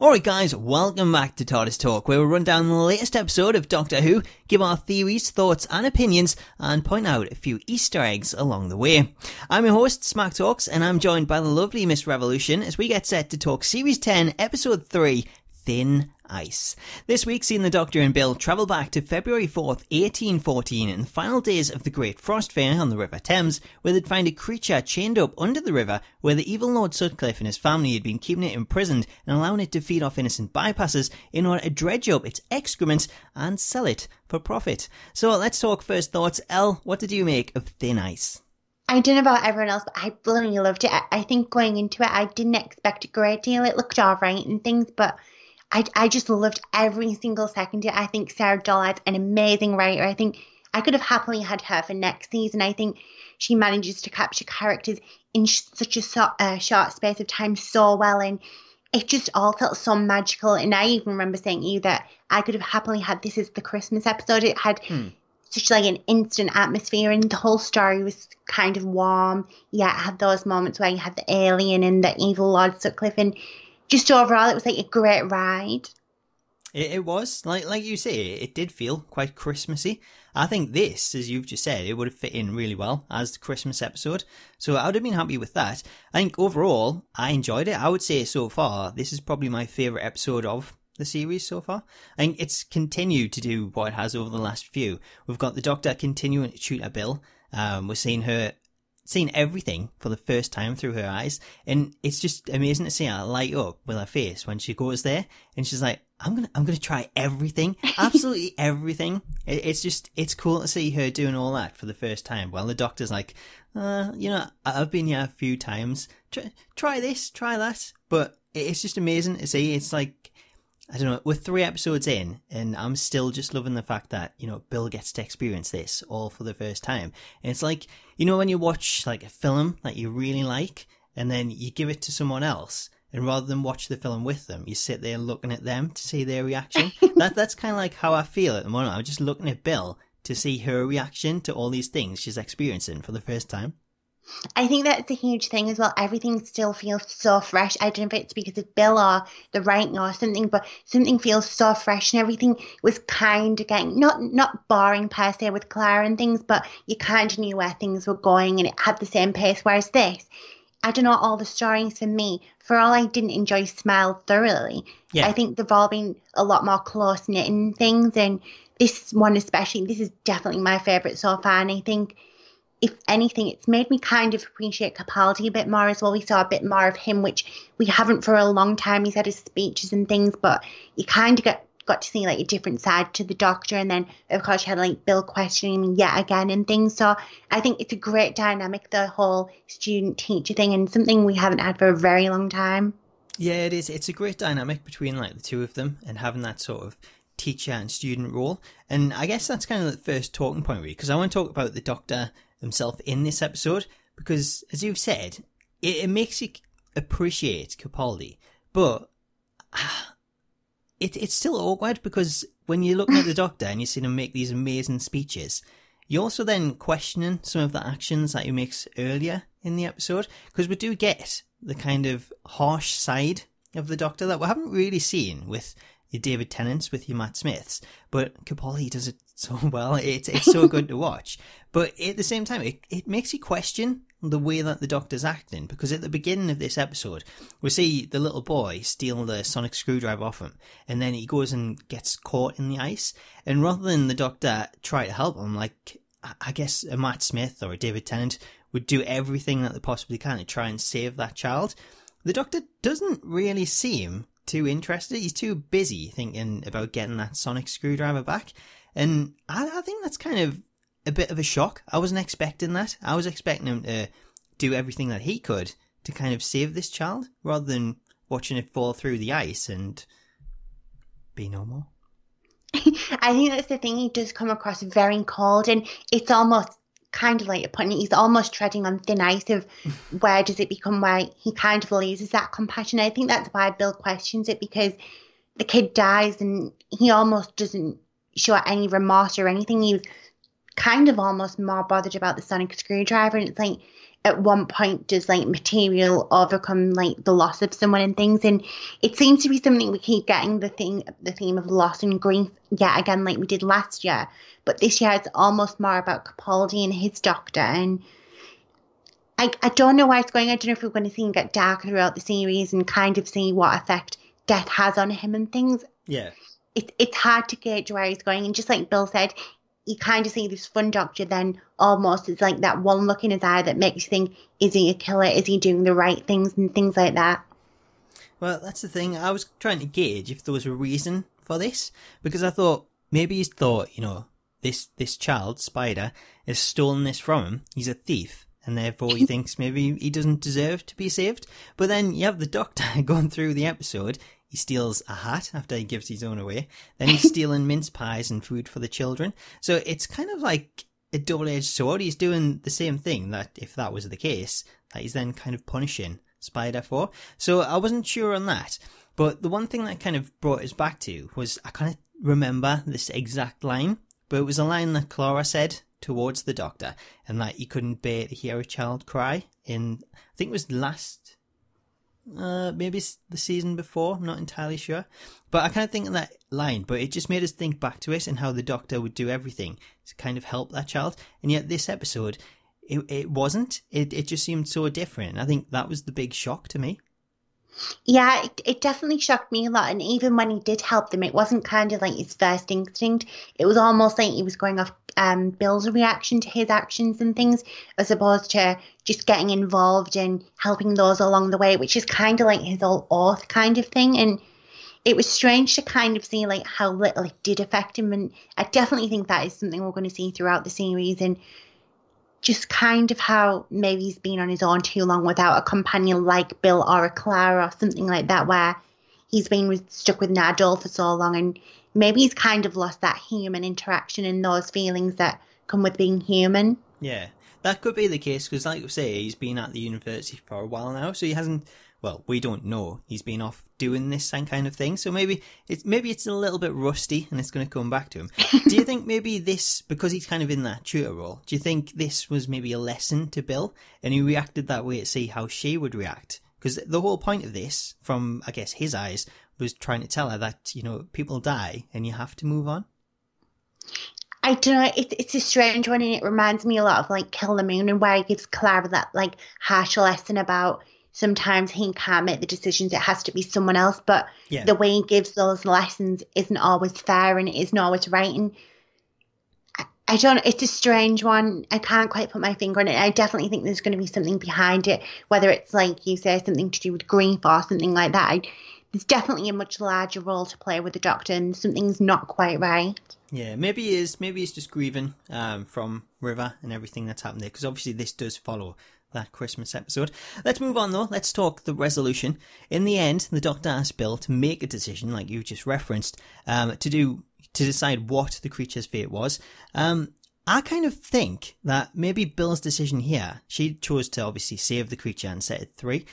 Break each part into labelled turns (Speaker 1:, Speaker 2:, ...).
Speaker 1: Alright guys, welcome back to Tardis Talk, where we'll run down the latest episode of Doctor Who, give our theories, thoughts and opinions, and point out a few Easter eggs along the way. I'm your host, Smack Talks, and I'm joined by the lovely Miss Revolution as we get set to talk Series 10, Episode 3, Thin Ice. This week seeing the Doctor and Bill travel back to February 4th, 1814 in the final days of the Great Frost Fair on the River Thames, where they'd find a creature chained up under the river where the evil Lord Sutcliffe and his family had been keeping it imprisoned and allowing it to feed off innocent bypassers in order to dredge up its excrement and sell it for profit. So let's talk first thoughts. Elle, what did you make of Thin Ice?
Speaker 2: I don't know about everyone else, but I bloody loved it. I think going into it, I didn't expect a great deal. It looked alright and things, but I just loved every single second of it. I think Sarah Dollard's an amazing writer. I think I could have happily had her for next season. I think she manages to capture characters in such a short space of time so well, and it just all felt so magical. And I even remember saying to you that I could have happily had this as the Christmas episode. It had such like an instant atmosphere, and the whole story was kind of warm. Yeah, it had those moments where you had the alien and the evil Lord Sutcliffe, and just overall, it was like a great ride.
Speaker 1: It was. Like you say, it did feel quite Christmassy. I think this, as you've just said, it would have fit in really well as the Christmas episode. So I would have been happy with that. I think overall, I enjoyed it. I would say so far, this is probably my favourite episode of the series so far. I think it's continued to do what it has over the last few. We've got the Doctor continuing to shoot at Bill. We're seeing everything for the first time through her eyes, and it's just amazing to see her light up with her face when she goes there, and she's like, I'm gonna try everything, absolutely everything. It's cool to see her doing all that for the first time. Well, the Doctor's like, I've been here a few times, try this, try that, but it's just amazing to see. It's like, I don't know, we're 3 episodes in, and I'm still just loving the fact that, Bill gets to experience this all for the first time. And it's like, when you watch like a film that you really like, and then you give it to someone else, and rather than watch the film with them, you sit there looking at them to see their reaction. That's kind of like how I feel at the moment. I'm just looking at Bill to see her reaction to all these things she's experiencing for the first time.
Speaker 2: I think that's a huge thing as well. Everything still feels so fresh. I don't know if it's because of Bill or the writing or something, but something feels so fresh, and everything was kind of getting, not boring per se with Clara and things, but you kind of knew where things were going and it had the same pace. Whereas this, I don't know, all the stories for me, for all I didn't enjoy Smile thoroughly, I think they've all been a lot more close-knit and things, and this one especially, this is definitely my favourite so far, and I think if anything, it's made me kind of appreciate Capaldi a bit more as well. We saw a bit more of him, which we haven't for a long time. He's had his speeches and things, but you kind of got to see like a different side to the Doctor. And then, of course, you had like Bill questioning him yet again and things. So I think it's a great dynamic, the whole student-teacher thing, and something we haven't had for a very long time.
Speaker 1: Yeah, it is. It's a great dynamic between like the two of them and having that sort of teacher and student role. And I guess that's kind of the first talking point, really, because I want to talk about the Doctor himself in this episode, because as you've said, it makes you appreciate Capaldi, but it's still awkward, because when you're looking at the Doctor and you see him make these amazing speeches, you're also then questioning some of the actions that he makes earlier in the episode, because we do get the kind of harsh side of the Doctor that we haven't really seen with your David Tennants, with your Matt Smiths, but Capaldi does it so well. It's so good to watch. But at the same time, it makes you question the way that the Doctor's acting, because at the beginning of this episode, we see the little boy steal the sonic screwdriver off him, and then he goes and gets caught in the ice, and rather than the Doctor try to help him, like I guess a Matt Smith or a David Tennant would do everything that they possibly can to try and save that child, the Doctor doesn't really seem too interested. He's too busy thinking about getting that sonic screwdriver back. And I think that's kind of a bit of a shock. I wasn't expecting that. I was expecting him to do everything that he could to kind of save this child, rather than watching it fall through the ice and be no more.
Speaker 2: I think that's the thing. He does come across very cold, and it's almost kind of like you're putting it, he's almost treading on thin ice of where does it become where he kind of loses that compassion. I think that's why Bill questions it, because the kid dies and he almost doesn't show any remorse or anything. He was kind of almost more bothered about the sonic screwdriver, and it's like, at one point does like material overcome like the loss of someone and things, and it seems to be something we keep getting the theme of loss and grief yet again like we did last year, but this year it's almost more about Capaldi and his doctor, and I don't know where it's going. I don't know if we're going to see him get darker throughout the series and kind of see what effect death has on him and things.
Speaker 1: Yeah.
Speaker 2: It's hard to gauge where he's going, and just like Bill said, you kind of see this fun doctor then almost it's like that one look in his eye that makes you think, is he a killer? Is he doing the right things and things like that?
Speaker 1: Well, that's the thing. I was trying to gauge if there was a reason for this, because I thought maybe he's thought, this child, Spider, has stolen this from him. He's a thief. And therefore he thinks maybe he doesn't deserve to be saved. But then you have the doctor going through the episode. He steals a hat after he gives his own away. Then he's stealing mince pies and food for the children. So it's kind of like a double-edged sword. He's doing the same thing that, if that was the case, that he's then kind of punishing Spider for. So I wasn't sure on that. But the one thing that kind of brought us back to was I kind of remember this exact line. But it was a line that Clara said towards the doctor, and that he couldn't bear to hear a child cry in, I think it was maybe the season before, I'm not entirely sure, but I kind of think of that line, but it just made us think back to it and how the doctor would do everything to kind of help that child, and yet this episode it wasn't, it just seemed so different. I think that was the big shock to me.
Speaker 2: Yeah, it definitely shocked me a lot. And even when he did help them, it wasn't kind of like his first instinct. It was almost like he was going off Bill's reaction to his actions and things, as opposed to just getting involved and helping those along the way, which is kind of like his old oath kind of thing. And it was strange to kind of see like how little it did affect him. And I definitely think that is something we're going to see throughout the series. And just kind of how maybe he's been on his own too long without a companion like Bill or a Clara or something like that, where he's been stuck with an adult for so long, and maybe he's kind of lost that human interaction and those feelings that come with being human.
Speaker 1: Yeah, that could be the case, because like you say, he's been at the university for a while now, so he hasn't, well, we don't know, he's been off doing this kind of thing, so maybe it's a little bit rusty and it's going to come back to him. Do you think maybe this, because he's kind of in that tutor role, do you think this was maybe a lesson to Bill and he reacted that way to see how she would react? Because the whole point of this, from I guess his eyes, was trying to tell her that, people die and you have to move on.
Speaker 2: I don't know, it's a strange one, and it reminds me a lot of like Kill the Moon, and where he gives Clara that like harsh lesson about sometimes he can't make the decisions, it has to be someone else, but the way he gives those lessons isn't always fair and it isn't always right. And I don't know, it's a strange one. I can't quite put my finger on it. I definitely think there's going to be something behind it, whether it's like you say, something to do with grief or something like that. There's definitely a much larger role to play with the doctor, and something's not quite right. Yeah,
Speaker 1: maybe he's just grieving from River and everything that's happened there, because obviously this does follow that Christmas episode. Let's move on though. Let's talk the resolution. In the end, the doctor asked Bill to make a decision, like you just referenced, to decide what the creature's fate was. I kind of think that maybe Bill's decision here, she chose to obviously save the creature and set it free,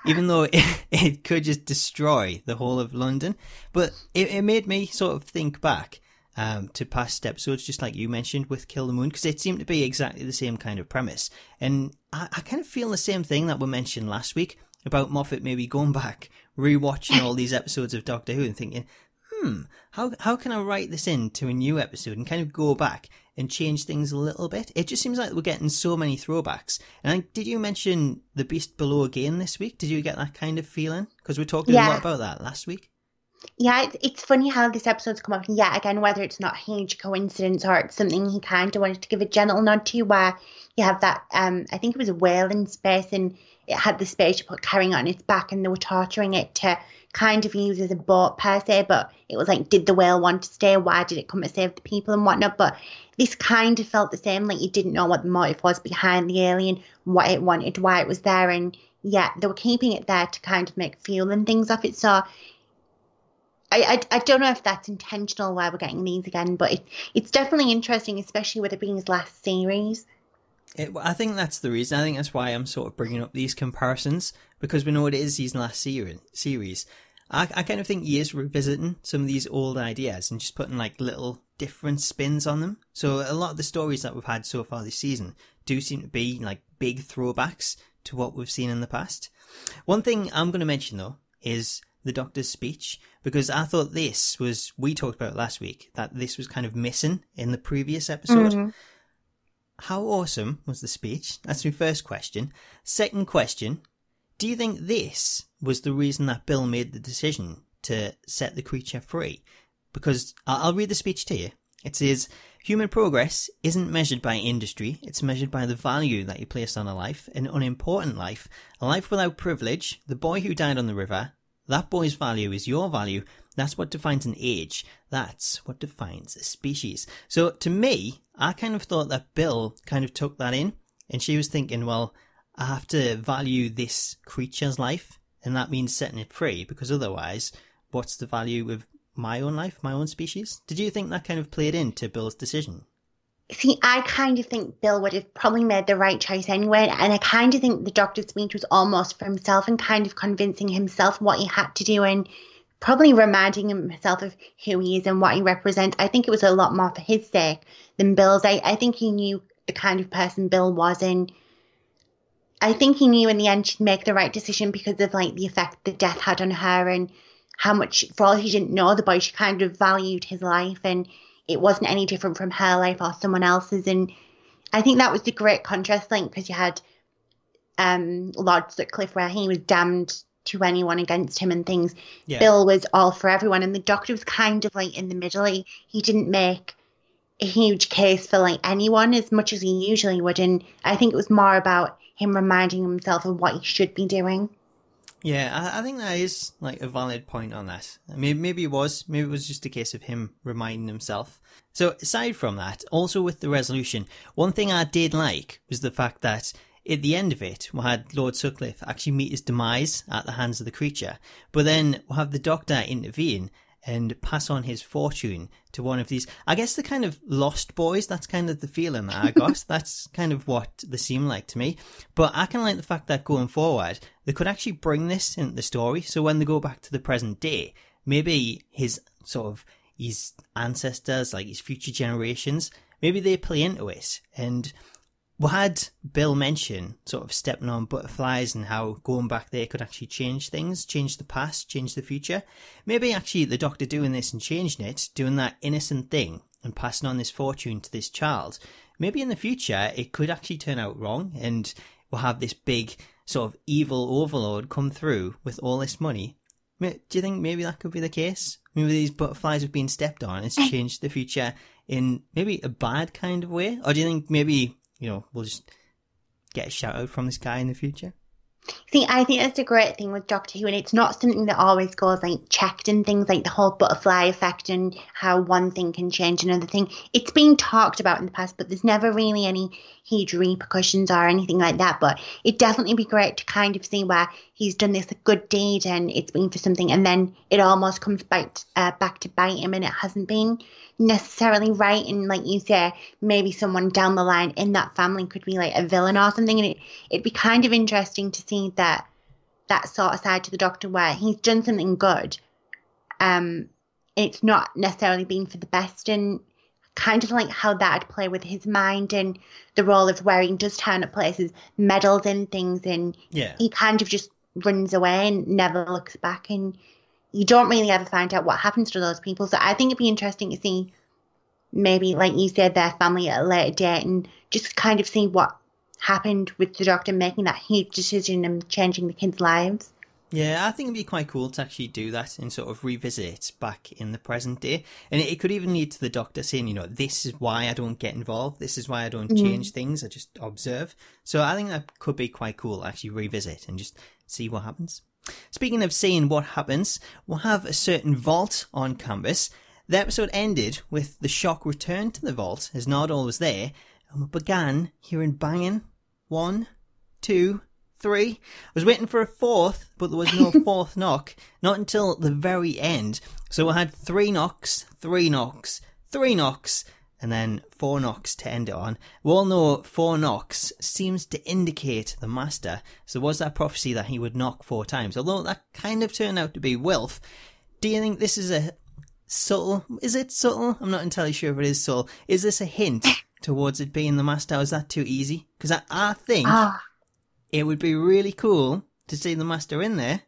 Speaker 1: even though it could just destroy the whole of London. But it made me sort of think back to past episodes, just like you mentioned with Kill the Moon, because it seemed to be exactly the same kind of premise. And I kind of feel the same thing that we mentioned last week about Moffat maybe going back, rewatching all these episodes of Doctor Who and thinking, how can I write this into a new episode and kind of go back and change things a little bit? It just seems like we're getting so many throwbacks. And did you mention The Beast Below again this week? Did you get that kind of feeling? Because we talked a lot about that last week.
Speaker 2: Yeah, it's funny how this episode's come up, and yet again, whether it's not a huge coincidence or it's something he kind of wanted to give a gentle nod to, where you have that, I think it was a whale in space, and it had the spaceship carrying it on its back, and they were torturing it to kind of use as a boat per se, but it was like, did the whale want to stay? Why did it come to save the people and whatnot? But this kind of felt the same, like you didn't know what the motive was behind the alien, what it wanted, why it was there, and yeah, they were keeping it there to kind of make fuel and things off it, so I don't know if that's intentional why we're getting these again, but it's definitely interesting, especially with it being his last series.
Speaker 1: I think that's the reason. I think that's why I'm sort of bringing up these comparisons, because we know it is his last series. I kind of think he is revisiting some of these old ideas and just putting like little different spins on them. So a lot of the stories that we've had so far this season do seem to be like big throwbacks to what we've seen in the past. One thing I'm going to mention though is the Doctor's speech, because I thought we talked about last week, that this was kind of missing in the previous episode.
Speaker 2: Mm-hmm.
Speaker 1: How awesome was the speech? That's my first question. Second question, do you think this was the reason that Bill made the decision to set the creature free? Because I'll read the speech to you. It says, human progress isn't measured by industry, it's measured by the value that you place on a life, an unimportant life, a life without privilege, the boy who died on the river. That boy's value is your value. That's what defines an age. That's what defines a species. So to me, I kind of thought that Bill kind of took that in, and she was thinking, well, I have to value this creature's life, and that means setting it free, because otherwise, what's the value of my own life, my own species? Did you think that kind of played into Bill's decision?
Speaker 2: See, I kind of think Bill would have probably made the right choice anyway, and I kind of think the Doctor's speech was almost for himself and kind of convincing himself what he had to do and probably reminding himself of who he is and what he represents. I think it was a lot more for his sake than Bill's. I think he knew the kind of person Bill was, and I think he knew in the end she'd make the right decision because of like the effect the death had on her and how much, for all he didn't know the boy, she kind of valued his life and it wasn't any different from her life or someone else's. And I think that was the great contrast link, because you had Lord Sutcliffe where he was damned to anyone against him and things. Yeah. Bill was all for everyone, and the Doctor was kind of like in the middle. He didn't make a huge case for like anyone as much as he usually would, and I think it was more about him reminding himself of what he should be doing.
Speaker 1: Yeah, I think that is like a valid point on that. Maybe it was just a case of him reminding himself. So aside from that, also with the resolution, one thing I did like was the fact that at the end of it, we had Lord Sutcliffe actually meet his demise at the hands of the creature, but then we'll have the Doctor intervene and pass on his fortune to one of these, I guess, the kind of lost boys. That's kind of the feeling that I got. That's kind of what they seem like to me. But I kind of like the fact that going forward, they could actually bring this into the story. So when they go back to the present day, maybe his ancestors, like his future generations, maybe they play into it. And we had Bill mention sort of stepping on butterflies and how going back there could actually change things, change the past, change the future. Maybe actually the Doctor doing this and changing it, doing that innocent thing and passing on this fortune to this child, maybe in the future it could actually turn out wrong and we'll have this big sort of evil overlord come through with all this money. Do you think maybe that could be the case? Maybe these butterflies have been stepped on and it's changed the future in maybe a bad kind of way? Or do you think maybe, we'll just get a shout out from this guy in the future?
Speaker 2: See, I think that's the great thing with Doctor Who, and it's not something that always goes like checked and things like the whole butterfly effect and how one thing can change another thing. It's been talked about in the past, but there's never really any huge repercussions or anything like that. But it'd definitely be great to kind of see where he's done this good deed and it's been for something, and then it almost comes back to bite him, and it hasn't been necessarily right. And like you say, maybe someone down the line in that family could be like a villain or something, and it'd be kind of interesting to see that sort of side to the Doctor where he's done something good, it's not necessarily been for the best, and kind of like how that'd play with his mind and the role of where he does turn up places, meddles in things, and he kind of just runs away and never looks back, and you don't really ever find out what happens to those people. So I think it'd be interesting to see maybe, like you said, their family at a later date and just kind of see what happened with the Doctor making that huge decision and changing the kids' lives.
Speaker 1: Yeah, I think it'd be quite cool to actually do that and sort of revisit it back in the present day. And it could even lead to the Doctor saying, this is why I don't get involved. This is why I don't change things. I just observe. So I think that could be quite cool, actually revisit and just see what happens. Speaking of seeing what happens, we'll have a certain vault on campus. The episode ended with the shock return to the vault as Nardole was there, and we began hearing banging. 1, 2, 3. I was waiting for a fourth, but there was no fourth knock. Not until the very end. So we had 3 knocks, 3 knocks, 3 knocks, and then 4 knocks to end it on. We all know 4 knocks seems to indicate the Master. So was that prophecy that he would knock 4 times? Although that kind of turned out to be Wilf. Do you think this is a subtle? Is it subtle? I'm not entirely sure if it is subtle. Is this a hint towards it being the Master? Is that too easy? Because I think
Speaker 2: Ah,
Speaker 1: it would be really cool to see the Master in there.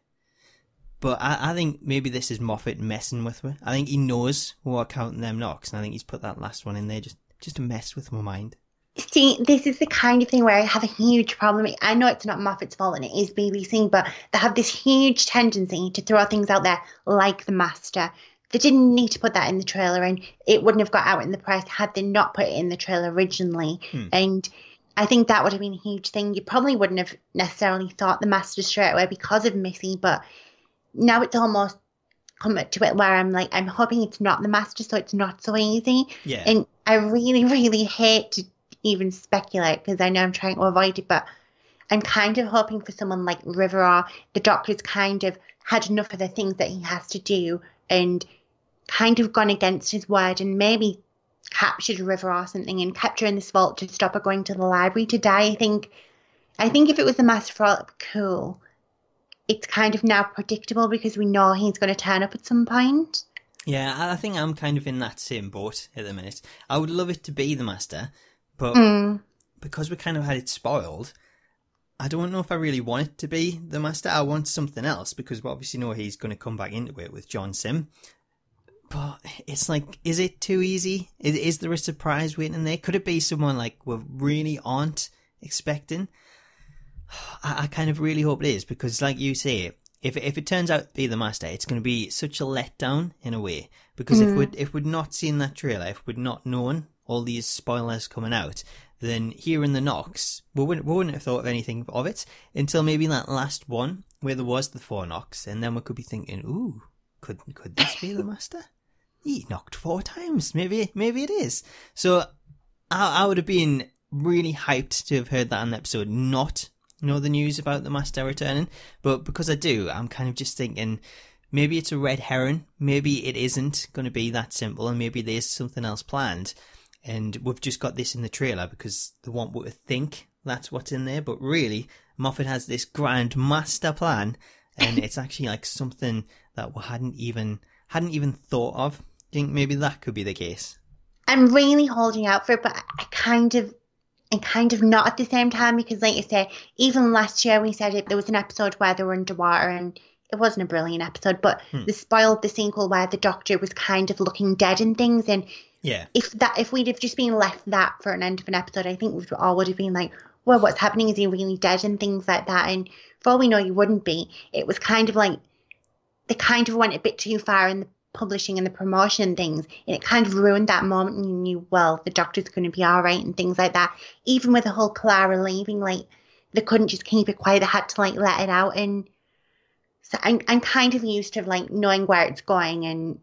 Speaker 1: But I think maybe this is Moffat messing with me. I think he knows we're counting them knocks, and I think he's put that last one in there just to mess with my mind.
Speaker 2: see, this is the kind of thing where I have a huge problem. I know it's not Moffat's fault and it is BBC, but they have this huge tendency to throw things out there like the Master. They didn't need to put that in the trailer, and it wouldn't have got out in the press had they not put it in the trailer originally. And I think that would have been a huge thing. You probably wouldn't have necessarily thought the Master straight away because of Missy, but now it's almost come to it where I'm like, I'm hoping it's not the Master, so it's not so easy.
Speaker 1: Yeah.
Speaker 2: And I really, really hate to even speculate because I know I'm trying to avoid it, but I'm kind of hoping for someone like River, or the Doctor's kind of had enough of the things that he has to do and kind of gone against his word and maybe captured River or something and kept her in this vault to stop her going to the library to die. I think if it was the Master for all, it'd be cool. It's kind of now predictable because we know he's going to turn up at some point.
Speaker 1: Yeah, I think I'm kind of in that same boat at the minute. I would love it to be the Master, but because we kind of had it spoiled, I don't know if I really want it to be the Master. I want something else because we obviously know he's going to come back into it with John Sim. But it's like, is it too easy? Is there a surprise waiting in there? Could it be someone like we really aren't expecting? I kind of really hope it is because, like you say, if it turns out to be the Master, it's going to be such a letdown in a way. Because if we'd not seen that trailer, if we'd not known all these spoilers coming out, then hearing the knocks, we wouldn't have thought of anything of it until maybe that last one where there was the 4 knocks, and then we could be thinking, ooh, could this be the Master? He knocked 4 times. Maybe it is. So I would have been really hyped to have heard that in the episode, not know the news about the Master returning, but because I do, I'm kind of just thinking maybe it's a red herring, maybe it isn't going to be that simple, and maybe there's something else planned, and we've just got this in the trailer because they want you to think that's what's in there, but really Moffat has this grand master plan, and it's actually like something that we hadn't even thought of. I think maybe that could be the case.
Speaker 2: I'm really holding out for it, but I kind of not at the same time because, like you say, even last year we said there was an episode where they were underwater and it wasn't a brilliant episode, but they spoiled the sequel where the Doctor was kind of looking dead and things. And
Speaker 1: yeah,
Speaker 2: if we'd have just been left that for an end of an episode, I think we all would have been like, well, what's happening? Is he really dead and things like that? And for all we know, you wouldn't be. It was kind of like they kind of went a bit too far in the publishing and the promotion and things, and it kind of ruined that moment, and you knew, well, the Doctor's going to be all right and things like that. Even with the whole Clara leaving, like, they couldn't just keep it quiet, they had to like let it out. And so I'm kind of used to like knowing where it's going and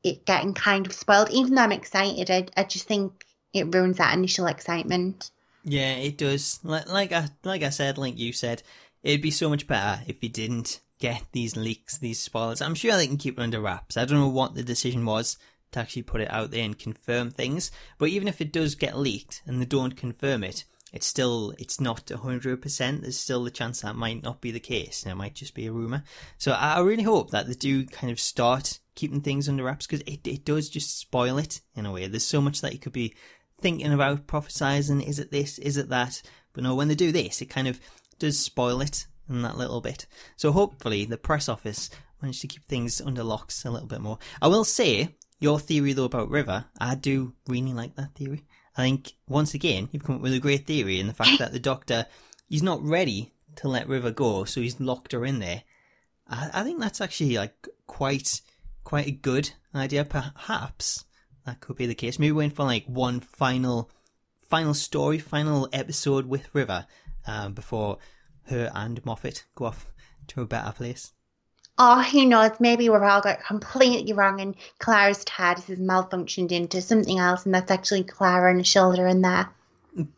Speaker 2: it getting kind of spoiled. Even though I'm excited, I just think it ruins that initial excitement.
Speaker 1: Yeah, it does. Like I said, like you said, it'd be so much better if you didn't get these leaks, these spoilers. I'm sure they can keep it under wraps. I don't know what the decision was to actually put it out there and confirm things, but even if it does get leaked and they don't confirm it, it's not 100%. There's still the chance that might not be the case, and it might just be a rumour. So I really hope that they do kind of start keeping things under wraps, because it does just spoil it in a way. There's so much that you could be thinking about, prophesizing, is it this, is it that? But no, when they do this, it kind of does spoil it in that little bit. So hopefully the press office managed to keep things under locks a little bit more. I will say, your theory though about River, I do really like that theory. I think, once again, you've come up with a great theory in the fact that the Doctor, he's not ready to let River go, so he's locked her in there. I think that's actually like quite a good idea. Perhaps that could be the case. Maybe we're in for like one final story, final episode with River, before her and Moffat go off to a better place.
Speaker 2: Oh, who knows? Maybe we're all got completely wrong and Clara's Tardis has malfunctioned into something else, and that's actually Clara and a shoulder in there.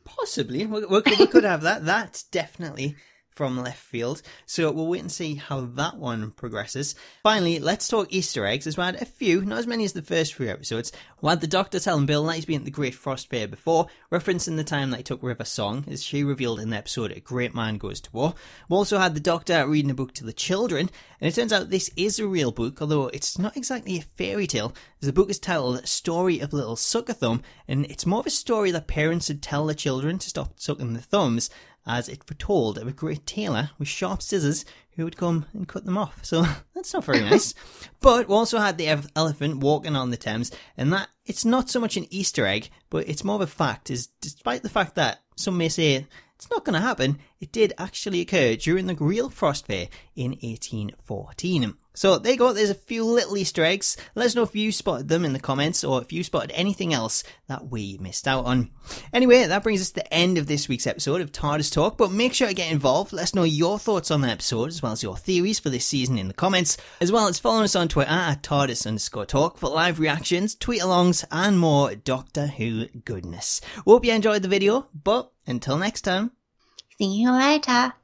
Speaker 1: Possibly. We could have that. That's definitely from left field. So we'll wait and see how that one progresses. Finally, let's talk Easter eggs, as we had a few, not as many as the first few episodes. We had the Doctor telling Bill that he's been at the Great Frost Fair before, referencing the time that he took River's song, as she revealed in the episode A Great Man Goes to War. We also had the Doctor reading a book to the children, and it turns out this is a real book, although it's not exactly a fairy tale, The book is titled Story of Little Suck-a-Thumb, and it's more of a story that parents would tell their children to stop sucking their thumbs, as it foretold of a great tailor with sharp scissors who would come and cut them off. So that's not very nice. But we also had the elephant walking on the Thames, and that it's not so much an Easter egg, but it's more of a fact, is despite the fact that some may say it's not going to happen, it did actually occur during the real Frost Fair in 1814. So there you go, there's a few little Easter eggs. Let us know if you spotted them in the comments, or if you spotted anything else that we missed out on. Anyway, that brings us to the end of this week's episode of TARDIS Talk, but make sure to get involved. Let us know your thoughts on the episode, as well as your theories for this season in the comments, as well as following us on Twitter at TARDIS_talk for live reactions, tweet-alongs, and more Doctor Who goodness. Hope you enjoyed the video, but until next time.
Speaker 2: See you later.